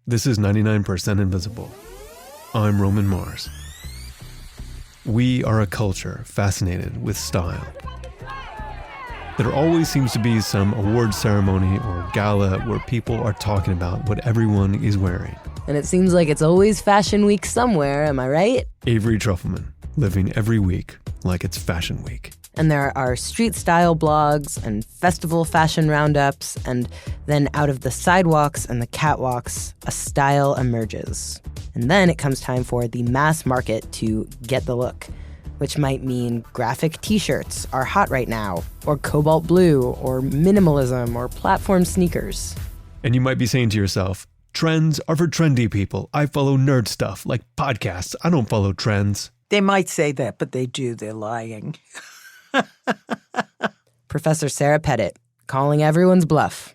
This is 99% Invisible. I'm Roman Mars. We are a culture fascinated with style. There always seems to be some award ceremony or gala where people are talking about what everyone is wearing. And it seems like it's always Fashion Week somewhere, am I right? Avery Trufelman, living every week like it's Fashion Week. And there are street style blogs and festival fashion roundups, and then out of the sidewalks and the catwalks, a style emerges. And then it comes time for the mass market to get the look, which might mean graphic t-shirts are hot right now, or cobalt blue, or minimalism, or platform sneakers. And you might be saying to yourself, trends are for trendy people. I follow nerd stuff like podcasts. I don't follow trends. They might say that, but they do. They're lying. Professor Sarah Pettit, calling everyone's bluff.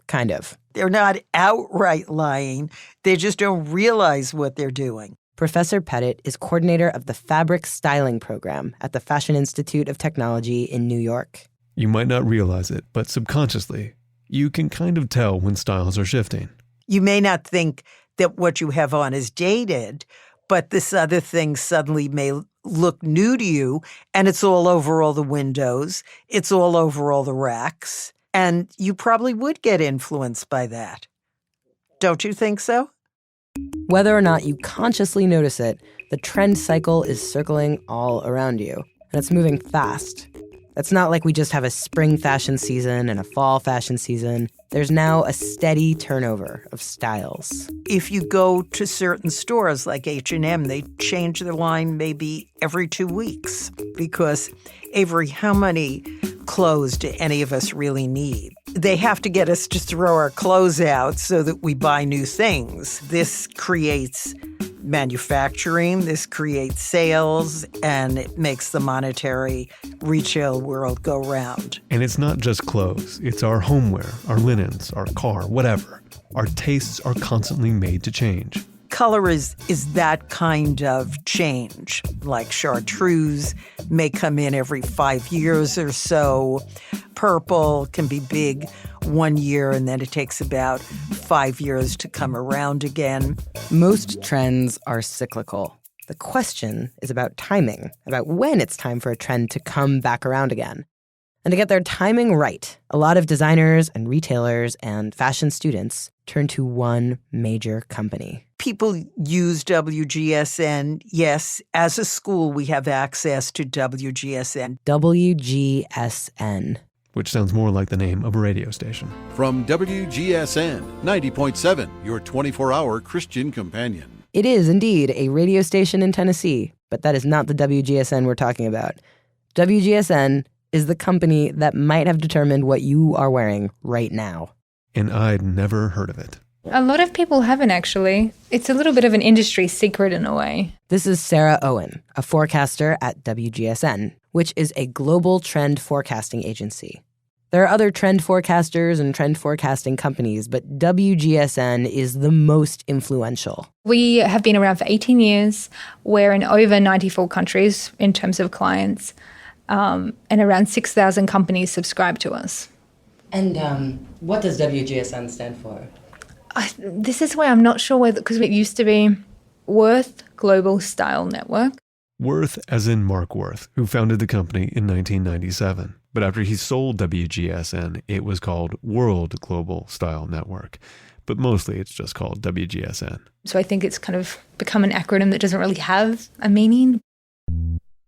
Kind of. They're not outright lying. They just don't realize what they're doing. Professor Pettit is coordinator of the Fabric Styling Program at the Fashion Institute of Technology in New York. You might not realize it, but subconsciously, you can kind of tell when styles are shifting. You may not think that what you have on is dated, but this other thing suddenly may look new to you, and it's all over all the windows. It's all over all the racks. And you probably would get influenced by that. Don't you think so? Whether or not you consciously notice it, the trend cycle is circling all around you, and it's moving fast. It's not like we just have a spring fashion season and a fall fashion season. There's now a steady turnover of styles. If you go to certain stores like H&M, they change their line maybe every 2 weeks. Because, Avery, how many clothes do any of us really need? They have to get us to throw our clothes out so that we buy new things. This creates manufacturing, this creates sales, and it makes the monetary retail world go round. And it's not just clothes. It's our homeware, our linens, our car, whatever. Our tastes are constantly made to change. Color is that kind of change. Like chartreuse may come in every 5 years or so. Purple can be big 1 year, and then it takes about 5 years to come around again. Most trends are cyclical. The question is about timing, about when it's time for a trend to come back around again. And to get their timing right, a lot of designers and retailers and fashion students turn to one major company. People use WGSN. Yes, as a school, we have access to WGSN. WGSN. Which sounds more like the name of a radio station. From WGSN 90.7, your 24-hour Christian companion. It is indeed a radio station in Tennessee, but that is not the WGSN we're talking about. WGSN is the company that might have determined what you are wearing right now. And I'd never heard of it. A lot of people haven't, actually. It's a little bit of an industry secret in a way. This is Sarah Owen, a forecaster at WGSN, which is a global trend forecasting agency. There are other trend forecasters and trend forecasting companies, but WGSN is the most influential. We have been around for 18 years. We're in over 94 countries in terms of clients, and around 6,000 companies subscribe to us. And what does WGSN stand for? This is why I'm not sure whether, because it used to be Worth Global Style Network. Worth as in Mark Worth, who founded the company in 1997. But after he sold WGSN, it was called World Global Style Network. But mostly it's just called WGSN. So I think it's kind of become an acronym that doesn't really have a meaning.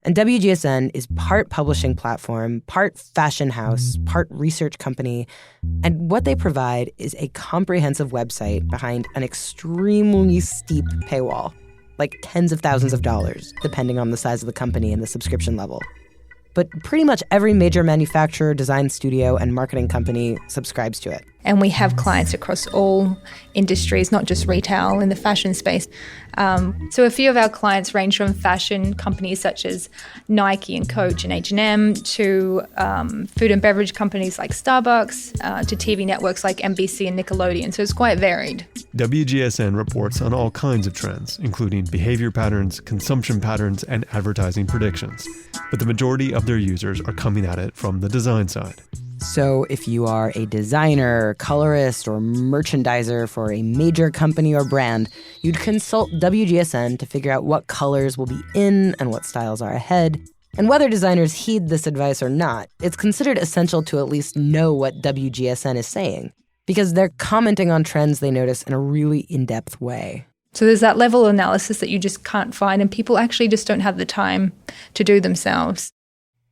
And WGSN is part publishing platform, part fashion house, part research company. And what they provide is a comprehensive website behind an extremely steep paywall, like tens of thousands of dollars, depending on the size of the company and the subscription level. But pretty much every major manufacturer, design studio, and marketing company subscribes to it. And we have clients across all industries, not just retail in the fashion space. So a few of our clients range from fashion companies such as Nike and Coach and H&M to food and beverage companies like Starbucks to TV networks like NBC and Nickelodeon. So it's quite varied. WGSN reports on all kinds of trends, including behavior patterns, consumption patterns, and advertising predictions. But the majority of their users are coming at it from the design side. So if you are a designer, colorist, or merchandiser for a major company or brand, you'd consult WGSN to figure out what colors will be in and what styles are ahead. And whether designers heed this advice or not, it's considered essential to at least know what WGSN is saying, because they're commenting on trends they notice in a really in-depth way. So there's that level of analysis that you just can't find, and people actually just don't have the time to do themselves.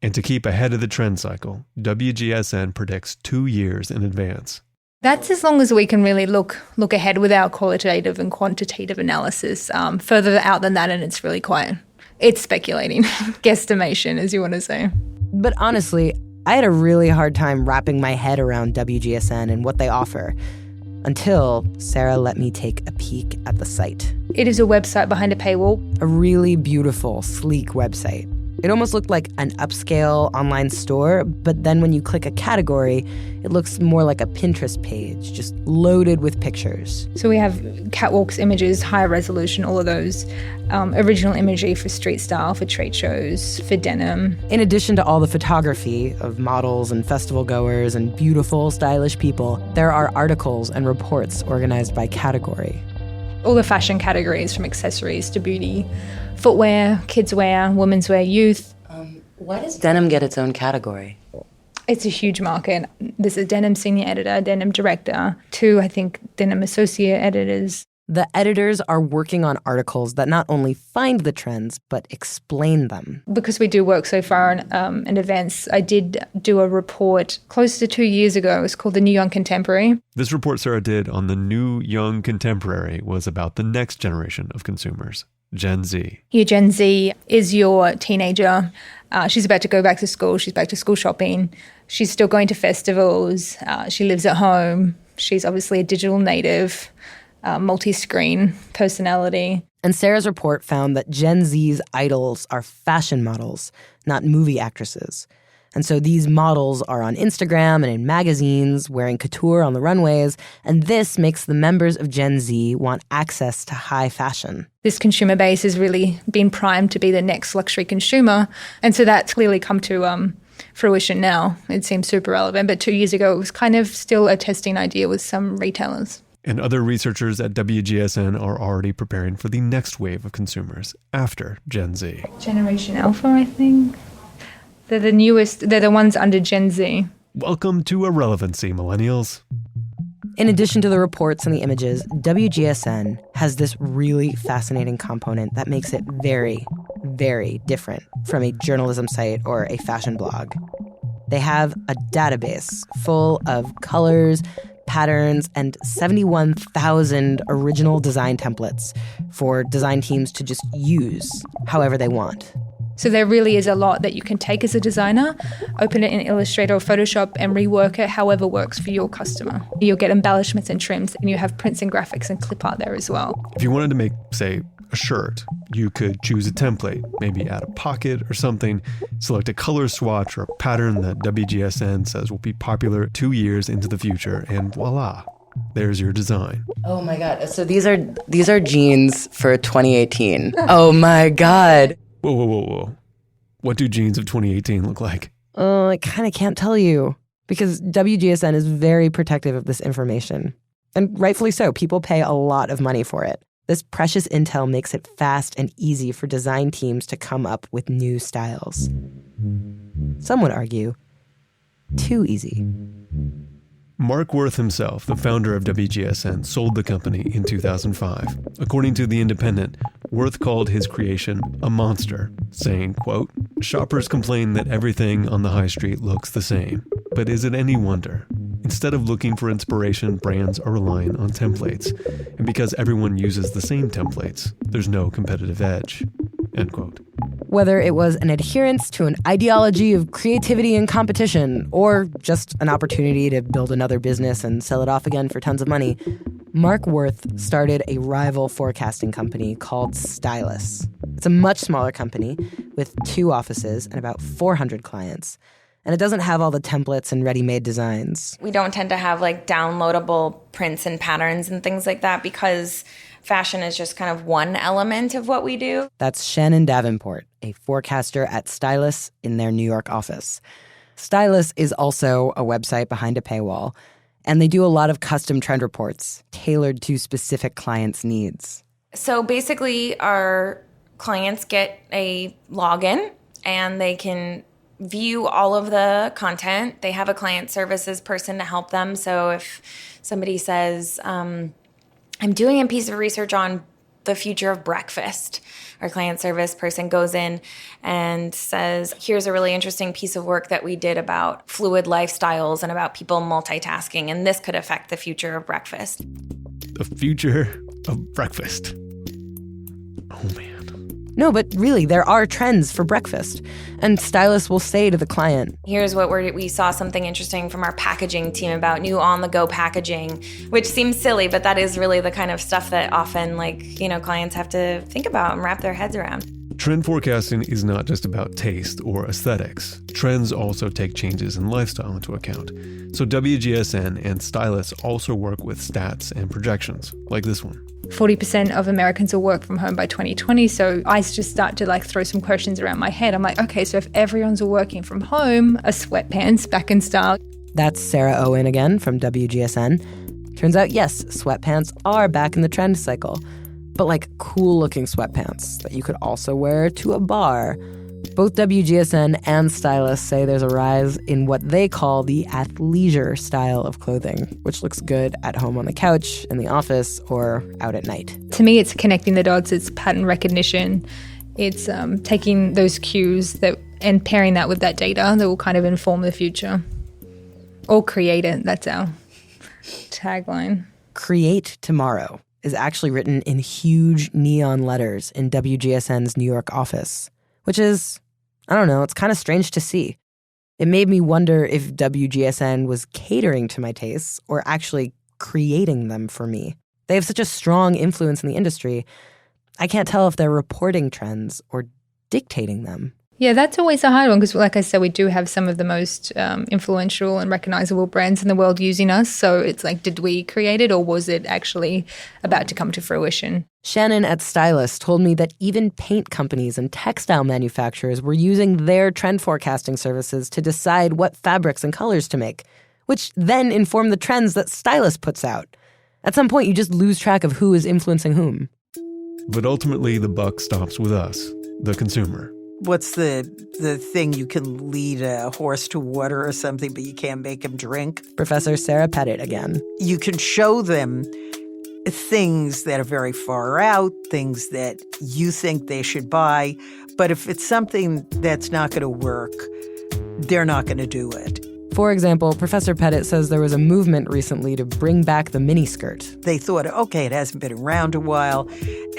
And to keep ahead of the trend cycle, WGSN predicts 2 years in advance. That's as long as we can really look ahead with our qualitative and quantitative analysis. Further out than that, and it's speculating, guesstimation, as you want to say. But honestly, I had a really hard time wrapping my head around WGSN and what they offer, until Sarah let me take a peek at the site. It is a website behind a paywall. A really beautiful, sleek website. It almost looked like an upscale online store, but then when you click a category, it looks more like a Pinterest page, just loaded with pictures. So we have catwalks, images, high resolution, all of those. Original imagery for street style, for trade shows, for denim. In addition to all the photography of models and festival goers and beautiful, stylish people, there are articles and reports organized by category. All the fashion categories, from accessories to beauty, footwear, kids wear, women's wear, youth. Why does denim get its own category? It's a huge market. There's a denim senior editor, denim director, 2, I think, denim associate editors. The editors are working on articles that not only find the trends, but explain them. Because we do work so far in events, I did do a report close to 2 years ago. It was called The New Young Contemporary. This report Sarah did on the New Young Contemporary was about the next generation of consumers, Gen Z. Your Gen Z is your teenager. She's about to go back to school. She's back to school shopping. She's still going to festivals. She lives at home. She's obviously a digital native. Multi-screen personality. And Sarah's report found that Gen Z's idols are fashion models, not movie actresses. And so these models are on Instagram and in magazines, wearing couture on the runways, and this makes the members of Gen Z want access to high fashion. This consumer base has really been primed to be the next luxury consumer, and so that's clearly come to fruition now. It seems super relevant, but 2 years ago it was kind of still a testing idea with some retailers. And other researchers at WGSN are already preparing for the next wave of consumers after Gen Z. Generation Alpha, I think. They're the newest, they're the ones under Gen Z. Welcome to Irrelevancy, millennials. In addition to the reports and the images, WGSN has this really fascinating component that makes it very, very different from a journalism site or a fashion blog. They have a database full of colors, patterns, and 71,000 original design templates for design teams to just use however they want. So there really is a lot that you can take as a designer, open it in Illustrator or Photoshop and rework it however works for your customer. You'll get embellishments and trims, and you have prints and graphics and clip art there as well. If you wanted to make, say, a shirt, you could choose a template, maybe add a pocket or something, select a color swatch or a pattern that WGSN says will be popular 2 years into the future, and voila, there's your design. Oh my God. So these are jeans for 2018. Oh my God. Whoa. What do jeans of 2018 look like? I kind of can't tell you, because WGSN is very protective of this information. And rightfully so. People pay a lot of money for it. This precious intel makes it fast and easy for design teams to come up with new styles. Some would argue, too easy. Mark Worth himself, the founder of WGSN, sold the company in 2005. According to The Independent, Worth called his creation a monster, saying, quote, "Shoppers complain that everything on the high street looks the same. But is it any wonder? Instead of looking for inspiration, brands are relying on templates. And because everyone uses the same templates, there's no competitive edge." End quote. Whether it was an adherence to an ideology of creativity and competition, or just an opportunity to build another business and sell it off again for tons of money, Mark Worth started a rival forecasting company called Stylus. It's a much smaller company with 2 offices and about 400 clients. And it doesn't have all the templates and ready-made designs. We don't tend to have like downloadable prints and patterns and things like that because fashion is just kind of one element of what we do. That's Shannon Davenport, a forecaster at Stylus in their New York office. Stylus is also a website behind a paywall, and they do a lot of custom trend reports tailored to specific clients' needs. So basically, our clients get a login and they can view all of the content. They have a client services person to help them. So if somebody says, I'm doing a piece of research on the future of breakfast, our client service person goes in and says, here's a really interesting piece of work that we did about fluid lifestyles and about people multitasking, and this could affect the future of breakfast. The future of breakfast. Oh, man. No, but really, there are trends for breakfast. And Stylus will say to the client, here's what we saw something interesting from our packaging team about new on-the-go packaging, which seems silly, but that is really the kind of stuff that often, clients have to think about and wrap their heads around. Trend forecasting is not just about taste or aesthetics. Trends also take changes in lifestyle into account. So WGSN and Stylus also work with stats and projections, like this one. 40% of Americans will work from home by 2020. So I just start to throw some questions around my head. I'm like, okay, so if everyone's working from home, are sweatpants back in style? That's Sarah Owen again from WGSN. Turns out, yes, sweatpants are back in the trend cycle. But cool-looking sweatpants that you could also wear to a bar. Both WGSN and Stylus say there's a rise in what they call the athleisure style of clothing, which looks good at home on the couch, in the office, or out at night. To me, it's connecting the dots. It's pattern recognition. It's taking those cues and pairing that with that data that will kind of inform the future. Or create it. That's our tagline. Create tomorrow is actually written in huge neon letters in WGSN's New York office, which is, I don't know, it's kind of strange to see. It made me wonder if WGSN was catering to my tastes or actually creating them for me. They have such a strong influence in the industry. I can't tell if they're reporting trends or dictating them. Yeah, that's always a hard one because, like I said, we do have some of the most influential and recognizable brands in the world using us. So it's did we create it or was it actually about to come to fruition? Shannon at Stylus told me that even paint companies and textile manufacturers were using their trend forecasting services to decide what fabrics and colors to make, which then inform the trends that Stylus puts out. At some point, you just lose track of who is influencing whom. But ultimately, the buck stops with us, the consumer. What's the thing you can lead a horse to water or something, but you can't make him drink? Professor Sarah Pettit again. You can show them things that are very far out, things that you think they should buy, but if it's something that's not going to work, they're not going to do it. For example, Professor Pettit says there was a movement recently to bring back the miniskirt. They thought, okay, it hasn't been around a while,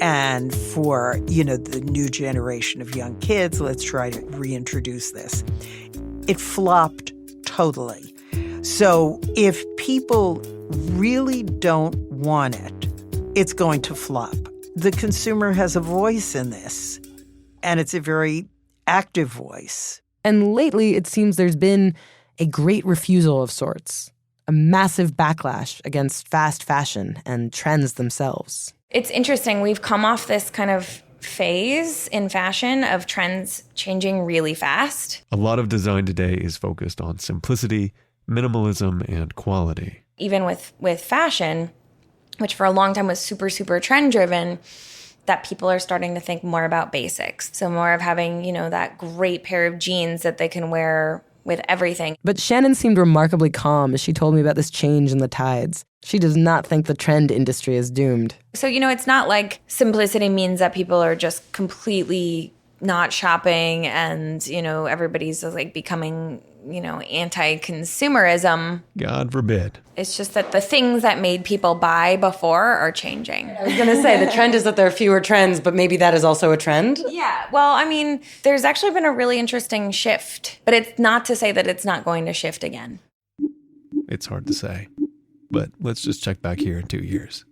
and for, the new generation of young kids, let's try to reintroduce this. It flopped totally. So if people really don't want it, it's going to flop. The consumer has a voice in this, and it's a very active voice. And lately, it seems there's been a great refusal of sorts, a massive backlash against fast fashion and trends themselves. It's interesting. We've come off this kind of phase in fashion of trends changing really fast. A lot of design today is focused on simplicity, minimalism, and quality. Even with fashion, which for a long time was super, super trend-driven, that people are starting to think more about basics. So more of having, that great pair of jeans that they can wear with everything. But Shannon seemed remarkably calm as she told me about this change in the tides. She does not think the trend industry is doomed. So, it's not like simplicity means that people are just completely not shopping and, everybody's becoming, anti-consumerism. God forbid. It's just that the things that made people buy before are changing. I was going to say, the trend is that there are fewer trends, but maybe that is also a trend? Yeah. Well, there's actually been a really interesting shift, but it's not to say that it's not going to shift again. It's hard to say, but let's just check back here in 2 years.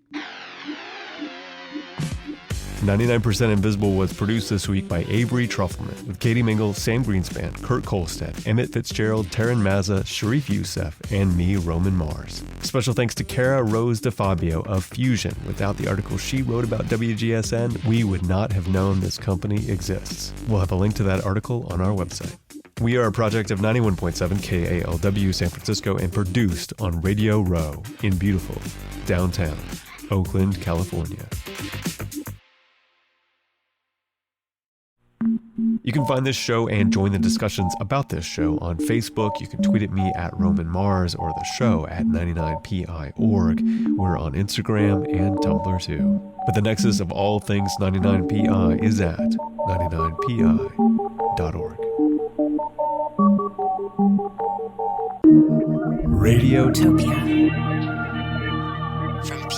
99% Invisible was produced this week by Avery Trufelman, with Katie Mingle, Sam Greenspan, Kurt Kolstad, Emmett Fitzgerald, Taryn Mazza, Sharif Youssef, and me, Roman Mars. Special thanks to Kara Rose DeFabio of Fusion. Without the article she wrote about WGSN, we would not have known this company exists. We'll have a link to that article on our website. We are a project of 91.7 KALW San Francisco and produced on Radio Row in beautiful downtown Oakland, California. You can find this show and join the discussions about this show on Facebook. You can tweet at me at Roman Mars or the show at 99pi.org. We're on Instagram and Tumblr too. But the nexus of all things 99pi is at 99pi.org. Radiotopia from